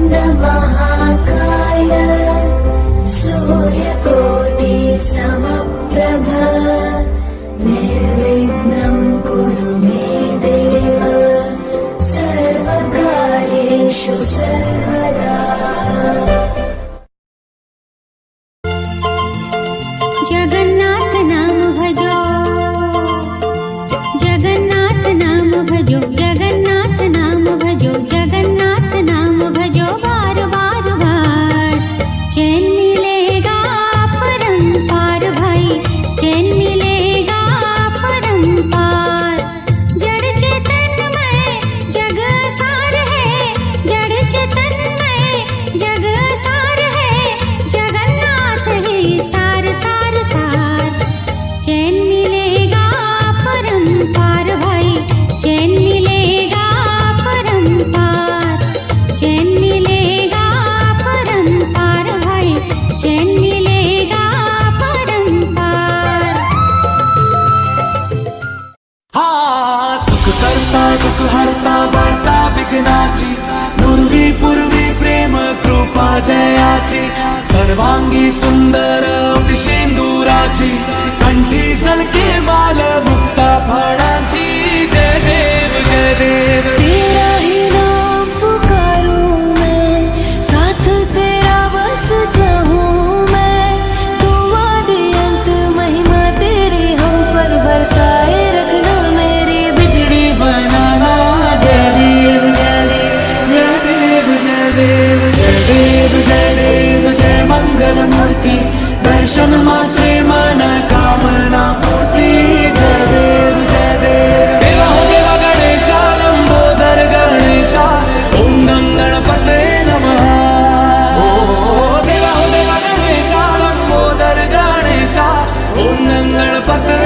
महाकाय सूर्यकोटि समप्रभ निर्विघ्नं कुरु मे देव सर्वकार्येषु सर्वदा। जगन्नाथ नाम भजो, जगन्नाथ नाम भजो, जगन्नाथ नाम भजो, जगन्नाथ नाम भजो बार बार बार। चैन मिलेगा परंपार भाई, चैन मिलेगा परंपार। जड़ चेतन में जग सार है, जड़ चेतन में जग सार है, जगन्नाथ ही सार सार सार। चैन मिलेगा परंपार भाई, चैन मिलेगा परंपार, चैन मिलेगा परंपार भाई, चैन मिलेगा परंपार। हाँ, सुख करता दुःख हरता वार्ता विघ्नाची, पूर्वी पूर्वी प्रेम कृपा जयाची, सर्वांगी सुंदर शेंदुराची, कंठी सलके माल मुक्ता फळाची। जय देव जय देव, तेरा ही नाम पुकारूं मैं, साथ तेरा बस चाहूं मैं। दुआ दे अंत महिमा तेरी हम पर बरसाए रखना, मेरी बिगड़ी बनाना। जय देव जय देव जय देव जय देव जय देव जय देव जय मंगल मूर्ति, दर्शन मात्रे मन कामना पूर्ति। जय देव जय देव, देवा हो देवा गणेशा लंबोदर गणेशा, ओम गं गणपते नमः। ओ देवा हो देवा गणेशा लंबोदर गणेशा, ओम गं गणपते